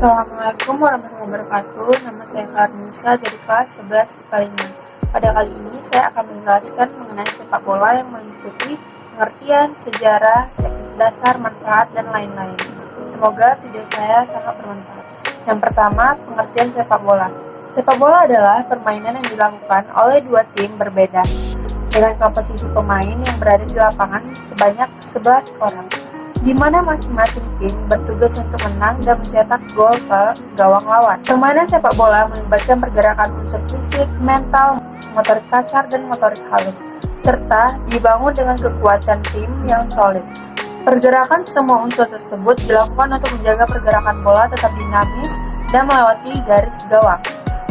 Assalamualaikum warahmatullahi wabarakatuh. Nama saya Karnisa dari kelas 11 IPA 5. Pada kali ini saya akan menjelaskan mengenai sepak bola yang meliputi pengertian, sejarah, teknik dasar, manfaat, dan lain-lain. Semoga video saya sangat bermanfaat. Yang pertama, pengertian sepak bola. Sepak bola adalah permainan yang dilakukan oleh dua tim berbeda dengan komposisi pemain yang berada di lapangan sebanyak 11 orang, di mana masing-masing tim bertugas untuk menang dan mencetak gol ke gawang lawan. Permainan sepak bola melibatkan pergerakan unsur fisik, mental, motorik kasar, dan motorik halus, serta dibangun dengan kekuatan tim yang solid. Pergerakan semua unsur tersebut dilakukan untuk menjaga pergerakan bola tetap dinamis dan melewati garis gawang.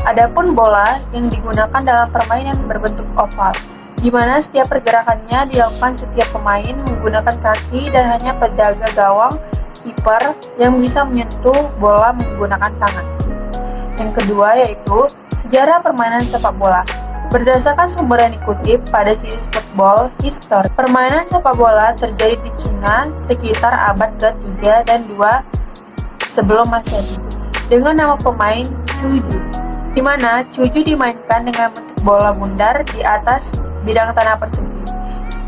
Adapun bola yang digunakan dalam permainan berbentuk oval, di mana setiap pergerakannya dilakukan setiap pemain menggunakan kaki dan hanya penjaga gawang kiper yang bisa menyentuh bola menggunakan tangan. Yang kedua yaitu sejarah permainan sepak bola. Berdasarkan sumber yang dikutip pada situs Football History, permainan sepak bola terjadi di Cina sekitar abad ke-3 dan 2 sebelum Masehi dengan nama pemain Cuju, di mana Cuju dimainkan dengan bentuk bola bundar di atas bidang tanah persegi.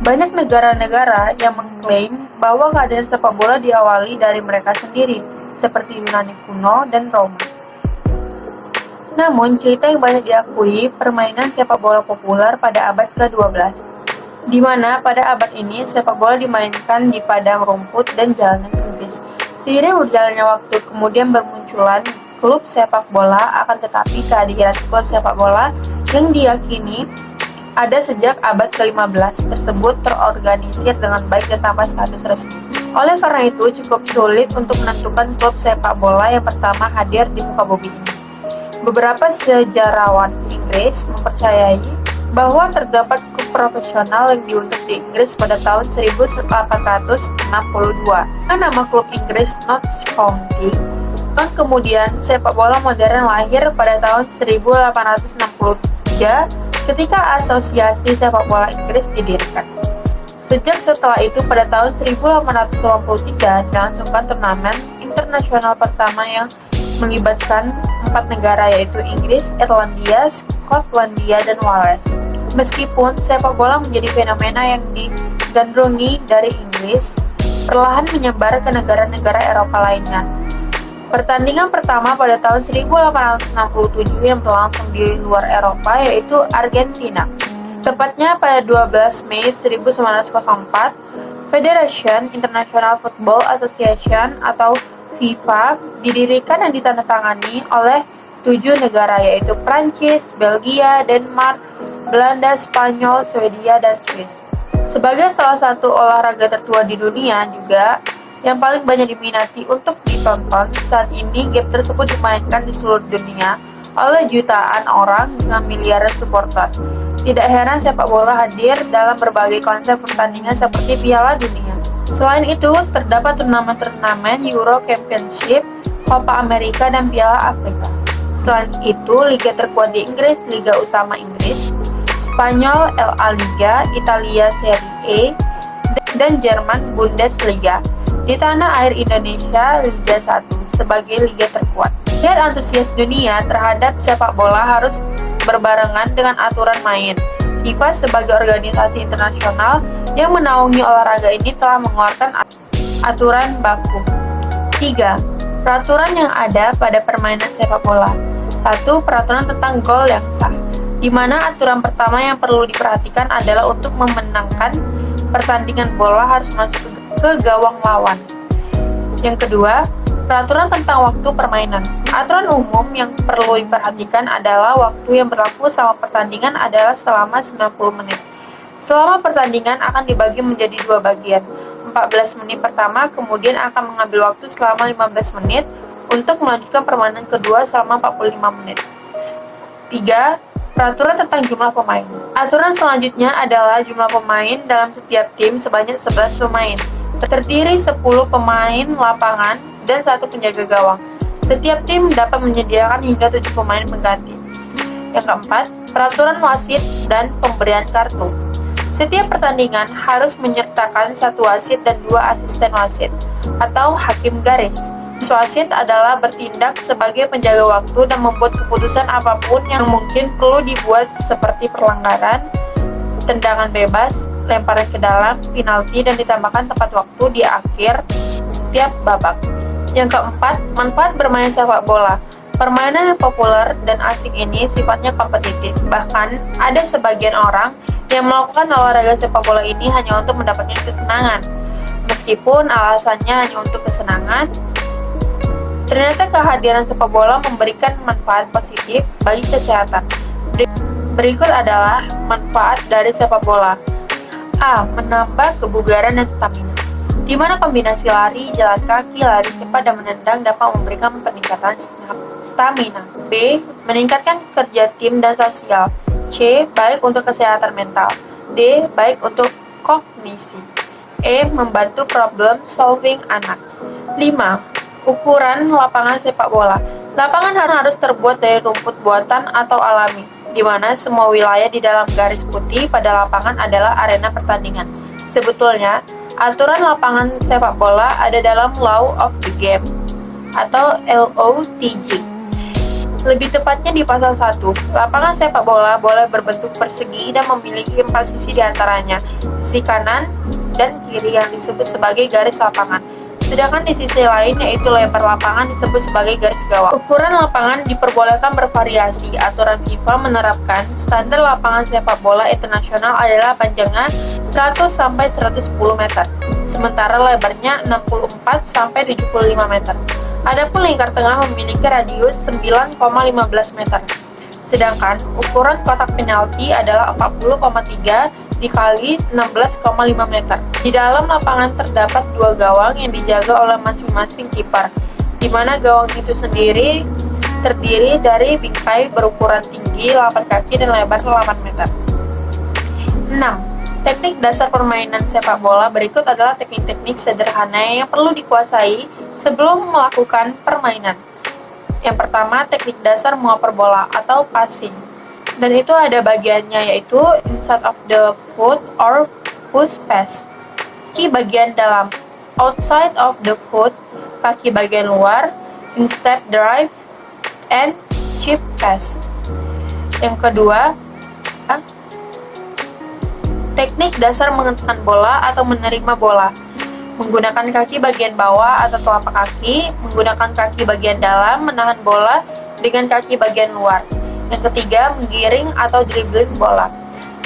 Banyak negara-negara yang mengklaim bahwa keadaan sepak bola diawali dari mereka sendiri, seperti Yunani kuno dan Roma. Namun, cerita yang banyak diakui permainan sepak bola populer pada abad ke-12, di mana pada abad ini sepak bola dimainkan di padang rumput dan jalanan Inggris. Seiring berjalannya waktu, kemudian bermunculan klub sepak bola, akan tetapi kehadiran klub sepak bola yang diyakini ada sejak abad ke-15 tersebut terorganisir dengan baik dan tanpa status resmi. Oleh karena itu, cukup sulit untuk menentukan klub sepak bola yang pertama hadir di muka bumi ini. Beberapa sejarawan Inggris mempercayai bahwa terdapat klub profesional yang dibentuk di Inggris pada tahun 1862 dengan nama klub Inggris Notts County. Kemudian, sepak bola modern lahir pada tahun 1863 ketika Asosiasi Sepak Bola Inggris didirikan. Sejak setelah itu, pada tahun 1883 dilangsungkan turnamen internasional pertama yang melibatkan 4 negara, yaitu Inggris, Irlandia, Skotlandia, dan Wales. Meskipun sepak bola menjadi fenomena yang digandrungi dari Inggris, perlahan menyebar ke negara-negara Eropa lainnya. Pertandingan pertama pada tahun 1867 yang berlangsung di luar Eropa yaitu Argentina. Tepatnya pada 12 Mei 1904, Federation International Football Association atau FIFA didirikan dan ditandatangani oleh 7 negara, yaitu Prancis, Belgia, Denmark, Belanda, Spanyol, Swedia, dan Swiss. Sebagai salah satu olahraga tertua di dunia juga yang paling banyak diminati untuk ditonton, saat ini game tersebut dimainkan di seluruh dunia oleh jutaan orang dengan miliaran supporter. Tidak heran sepak bola hadir dalam berbagai konsep pertandingan seperti Piala Dunia. Selain itu, terdapat turnamen-turnamen Euro Championship, Copa America, dan Piala Afrika. Selain itu, liga terkuat di Inggris, Liga Utama Inggris, Spanyol La Liga, Italia Serie A, dan Jerman Bundesliga. Di tanah air Indonesia, Liga 1 sebagai liga terkuat. Dan antusias dunia terhadap sepak bola harus berbarengan dengan aturan main. FIFA sebagai organisasi internasional yang menaungi olahraga ini telah mengeluarkan aturan baku. 3. Peraturan yang ada pada permainan sepak bola. 1. Peraturan tentang gol yang sah, di mana aturan pertama yang perlu diperhatikan adalah untuk memenangkan pertandingan bola harus masuk ke gawang lawan. Yang kedua, peraturan tentang waktu permainan. Aturan umum yang perlu diperhatikan adalah waktu yang berlaku selama pertandingan adalah selama 90 menit. Selama pertandingan akan dibagi menjadi 2 bagian. 14 menit pertama kemudian akan mengambil waktu selama 15 menit untuk melanjutkan permainan kedua selama 45 menit. 3. Peraturan tentang jumlah pemain. Aturan selanjutnya adalah jumlah pemain dalam setiap tim sebanyak 11 pemain. Terdiri 10 pemain lapangan dan 1 penjaga gawang. Setiap tim dapat menyediakan hingga 7 pemain pengganti. Yang keempat, peraturan wasit dan pemberian kartu. Setiap pertandingan harus menyertakan 1 wasit dan 2 asisten wasit atau hakim garis. Wasit adalah bertindak sebagai penjaga waktu dan membuat keputusan apapun yang mungkin perlu dibuat seperti pelanggaran, tendangan bebas, lemparan ke dalam, penalti, dan ditambahkan tepat waktu di akhir setiap babak. Yang keempat, manfaat bermain sepak bola. Permainan yang populer dan asik ini sifatnya kompetitif. Bahkan, ada sebagian orang yang melakukan olahraga sepak bola ini hanya untuk mendapatkan kesenangan. Meskipun alasannya hanya untuk kesenangan, ternyata kehadiran sepak bola memberikan manfaat positif bagi kesehatan. Berikut adalah manfaat dari sepak bola. A. Menambah kebugaran dan stamina, di mana kombinasi lari, jalan kaki, lari cepat, dan menendang dapat memberikan peningkatan stamina. B. Meningkatkan kerja tim dan sosial. C. Baik untuk kesehatan mental. D. Baik untuk kognisi. E. Membantu problem solving anak. 5. Ukuran lapangan sepak bola. Lapangan harus terbuat dari rumput buatan atau alami, di mana semua wilayah di dalam garis putih pada lapangan adalah arena pertandingan. Sebetulnya, aturan lapangan sepak bola ada dalam Law of the Game atau LOTG. Lebih tepatnya di pasal 1, lapangan sepak bola boleh berbentuk persegi dan memiliki 4 sisi di antaranya, sisi kanan dan kiri yang disebut sebagai garis lapangan. Sedangkan di sisi lain, yaitu lebar lapangan, disebut sebagai garis gawang. Ukuran lapangan diperbolehkan bervariasi. Aturan FIFA menerapkan standar lapangan sepak bola internasional adalah panjangnya 100-110 meter, sementara lebarnya 64-75 meter. Adapun lingkar tengah memiliki radius 9,15 meter. Sedangkan ukuran kotak penalti adalah 40,3 dikali 16,5 meter. Di dalam lapangan terdapat 2 gawang yang dijaga oleh masing-masing kiper, di mana gawang itu sendiri terdiri dari bingkai berukuran tinggi 8 kaki dan lebar 8 meter. 6. Teknik dasar permainan sepak bola. Berikut adalah teknik-teknik sederhana yang perlu dikuasai sebelum melakukan permainan. Yang pertama, teknik dasar mengoper bola atau passing. Dan itu ada bagiannya, yaitu inside of the foot or push pass. Kaki bagian dalam, outside of the foot, kaki bagian luar, instep drive, and chip pass. Yang kedua, teknik dasar mengentaskan bola atau menerima bola. Menggunakan kaki bagian bawah atau telapak kaki, menggunakan kaki bagian dalam menahan bola dengan kaki bagian luar. Yang ketiga, menggiring atau dribbling bola.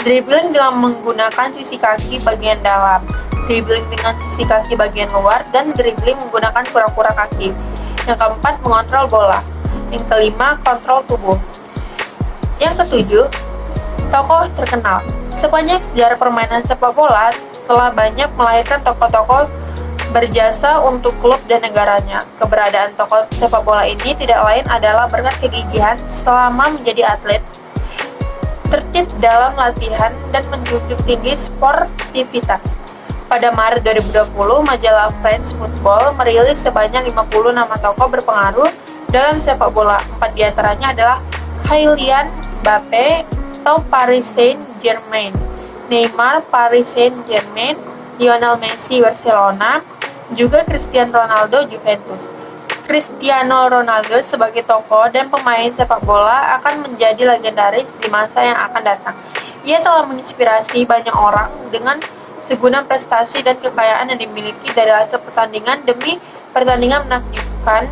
Dribbling dengan menggunakan sisi kaki bagian dalam, dribbling dengan sisi kaki bagian luar, dan dribbling menggunakan kura-kura kaki. Yang keempat, mengontrol bola. Yang kelima, kontrol tubuh. Yang ketujuh, tokoh terkenal. Sepanjang sejarah permainan sepak bola, telah banyak melahirkan tokoh-tokoh berjasa untuk klub dan negaranya. Keberadaan tokoh sepak bola ini tidak lain adalah berkat kegigihan selama menjadi atlet, tertib dalam latihan, dan menjunjung tinggi sportivitas. Pada Maret 2020, majalah French Football merilis sebanyak 50 nama tokoh berpengaruh dalam sepak bola. 4 diantaranya adalah Kylian Mbappe atau Paris Saint-Germain, Neymar Paris Saint-Germain, Lionel Messi Barcelona, juga Cristiano Ronaldo Juventus. Cristiano Ronaldo sebagai tokoh dan pemain sepak bola akan menjadi legendaris di masa yang akan datang. Ia telah menginspirasi banyak orang dengan seguna prestasi dan kekayaan yang dimiliki dari hasil pertandingan demi pertandingan menakjubkan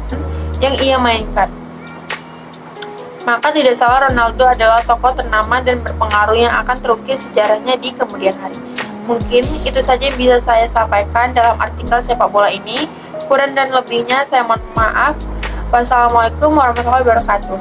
yang ia mainkan. Maka tidak salah Ronaldo adalah tokoh ternama dan berpengaruh yang akan terukir sejarahnya di kemudian hari. Mungkin itu saja yang bisa saya sampaikan dalam artikel sepak bola ini. Kurang dan lebihnya saya mohon maaf. Wassalamualaikum warahmatullahi wabarakatuh.